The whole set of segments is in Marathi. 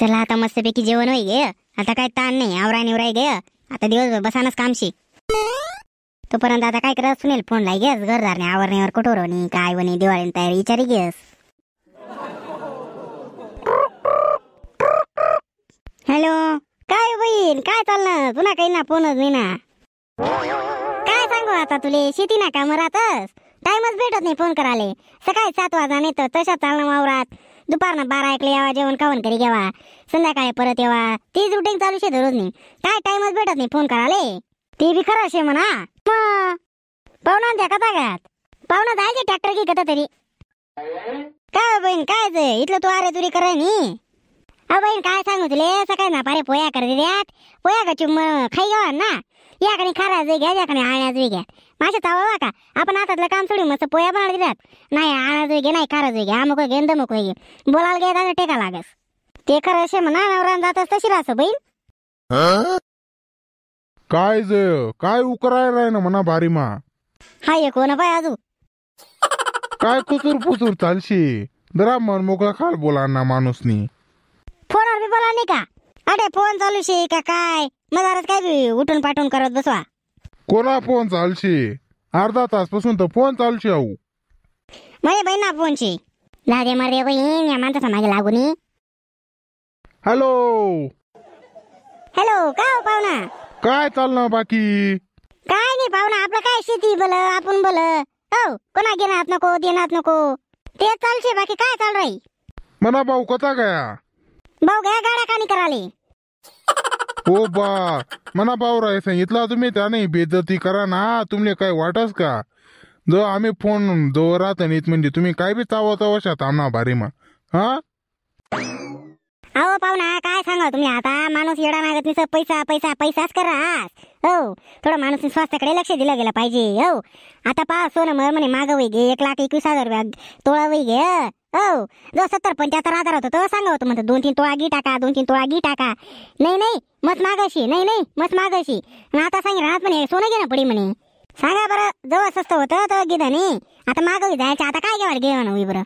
चला आता मस्तपैकी जेवण होई गे. आता काय ताण नाही, आवराय निवराय गे. आता दिवसभर बसानच कामशी. तोपर्यंत आता काय करत सुनील फोन लाई गेस घरदारने आवरणीवर कठोरवणी काय वणी दिवाळी तयारी विचारी गेस. हॅलो काय बहीण काय चाललं तुला काही ना फोनच नाही ना. काय सांगू आता तुले शेती ना कामं राहतस टाइमच भेटत नाही फोन कराले. सकाळी 7 वाजता नाही तर तशा चालणं वावरात. दुपारनं 12 ऐकले यावा जेवण खावण करी घ्यावा. संध्याकाळी परत यावा. तीच रुटीन चालू शे दररोज नाही. काय टाइमच भेटत नाही फोन कराले. ते बी खरं शे म्हणा. पाहुणा द्या कथा घात पाहुणा जायचे ट्रॅक्टर की कथा तरी. काय बहीण काय इथलं तू अरे तुरी कराय नी. बहीण काय सांगू तुले सकाळी ना पारे पोया कर द्यात. पोया का चुम खाई घ्यावा ना. याकडे खाराज घ्या याकडे आळ्याच घ्या. माझ्या चाववा का आपण हातातलं काम सोडून मस्त पोया बनवले देतात. नाही आळाज घे नाही खाराज घे अमुक घे दमुक घे बोलायला घ्या दादा टेका लागस. ते खरं असे म्हणा नवरान जातच तशी राहस बहीण. काय काय उकराय राय ना म्हणा भारी मा. हाय कोण पाय अजून काय कुसूर पुसूर चालशी जरा मन मोकळा खाल बोला ना माणूसनी. फोनवर बी बोला नाही का. अरे फोन चालू शे का काय मजारच काय बी उठून पाठवून करत बसवा. कोणा फोन चालशी अर्धा तास पासून तर फोन चालशी आऊ. माझ्या बहिणा फोनशी लादे मारे बहीण या माणसाचा मागे लागून. हॅलो हॅलो काय पाहुणा काय चालणार बाकी. काय नाही पाहुणा आपलं काय शेती बोल आपण बोल. हो कोणा घेणार नको देणार नको ते चालशे बाकी काय चाल राही. म्हणा भाऊ कसा गया. भाऊ गया गाड्या कानी कराले. हो बा म्हणा भाऊ राय सांगितलं तुम्ही त्याने बेइज्जती करा ना. तुमले काय वाटस का जो आम्ही फोन जो राहत नाही म्हणजे तुम्ही काय बी चावशात आमना भारी मा. हा अहो पाहुणा काय सांगा तुम्ही आता माणूस येडा मागत नाही पैसा पैसा पैसाच करा. हो थोडं माणूस स्वास्थ्याकडे लक्ष दिलं गेलं पाहिजे. हो आता पहा सोनं म्हणे माग वही घे 1,21,000 रुपया तोळा वही घे. हो जो 70-75,000 होतं तो सांगा होतं म्हणतो 2-3 तोळा गी टाका 2-3 तोळा गी टाका. नाही मस्त मागाशी नाही मस्त मागाशी. आता सांग राहत म्हणे सोनं घेणं पडी म्हणे. सांगा बरं जवळ स्वस्त होतं तर गिदा नाही. आता मागवी जायचं आता काय घेवाल घेवा ना बरं.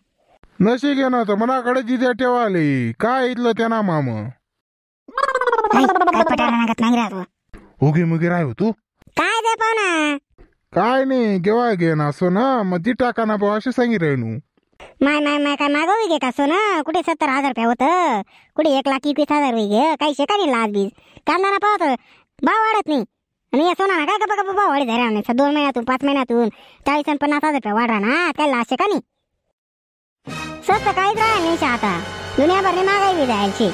नशी घे ना तर मनाकडे जिद्या ठेवाले काय इथलं त्यांना माम. काय पटायला लागत नाही राहतो. उगी मुगी राह तू काय दे पाहुणा. काय नाही केव्हा घे ना सोनं मग ती टाका ना भाऊ असे सांगी राहिनू. माय काय मागवी घे का सोनं. कुठे 70,000 रुपया होतं कुठे 1,21,000 रुपये घे काही शेका नाही लाज बीज कांदा ना पाहत भाव वाढत नाही. आणि या सोना काय गप्पा गप्पा भाव वाढत नाही. 2 महिन्यातून 5 महिन्यातून 40-50,000 रुपये वाढला ना काय लाज शेका नाही. स्वस्त काहीच राहा नाही आता दुनियाभरने मागाई बी जायची.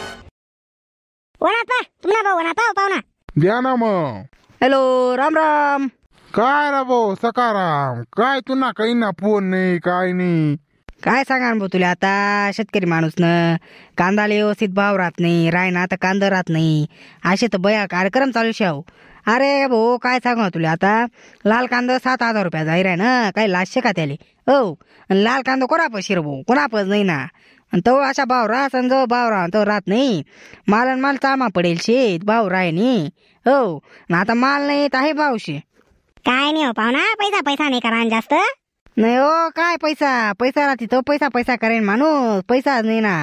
वनात पा तुम्हाला भाऊ वनात पाहू पाहुणा द्या ना मग. हॅलो राम राम. काय रा भाऊ सकाराम काय तुला काही ना फोन नाही काय नाही. काय सांगा भाऊ तुला आता शेतकरी माणूस न कांदाला व्यवस्थित भाव राहत नाही रायना आता कांदा राहत नाही असे तर बया कार्यक्रम चालू शाव. अरे भाऊ काय सांगा तुला आता लाल कांदा 7,000 रुपया जाहीर आहे ना काही लाजशे का त्याले. हो लाल कांदा कोणापस शिर भाऊ कोणापस नाही ना. आणि तो अशा भाव राहत आणि जो भाव राह तो राहत नाही. माल चामा पडेल शेत भाव राह नाही. हो आता माल नाही तर आहे भावशे. काय नाही हो पाहुणा पैसा नाही करा जास्त. नाही हो काय पैसा राहते तो पैसा करेन माणूस पैसा नाही ना.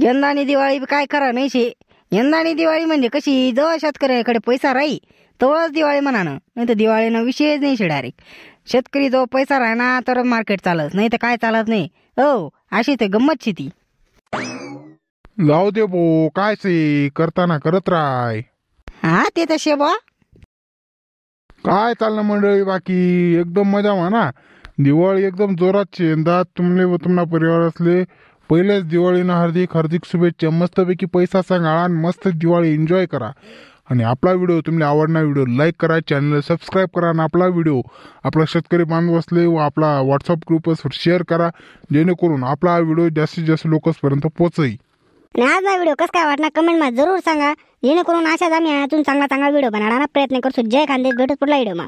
यंदानी दिवाळी काय करा नाही शे. यंदानी दिवाळी म्हणजे कशी जवळ शेतकऱ्याकडे पैसा राही तवळच दिवाळी म्हणानं नाही तर दिवाळीनं विषयच नाही शे. डायरेक्ट शेतकरी जो पैसा राहणार तर मार्केट चालत नाही तर काय चालत नाही. हो अशी ते गंमत शेती. जाऊ दे भाऊ काय से करताना करत राय. हा ते तसे बा काय चाललं मंडळी बाकी एकदम मजा म्हणा. दिवाळी एकदम जोरात यंदा तुमले व तुम्हाला परिवार असले पहिल्याच दिवाळीनं हार्दिक शुभेच्छा. मस्तपैकी पैसा सांगा मस्त दिवाळी एन्जॉय करा. आणि आपला व्हिडिओ तुम्हाला आवडणार व्हिडिओ लाईक करा चॅनल सबस्क्राईब करा. आणि आपला व्हिडिओ आपला शेतकरी बांधव असले व आपला व्हॉट्सअप ग्रुपवर शेअर करा जेणेकरून आपला व्हिडिओ जास्तीत जास्त लोकांपर्यंत पोहोचेल. आणि आज हा व्हिडिओ कसा काय वाटणार कमेंट मध्ये जरूर सांगा जेणेकरून अशाच आम्ही यातून चांगला व्हिडिओ बनवण्याचा प्रयत्न करतो. जय खानदेश भेटत पुढला व्हिडिओ मा.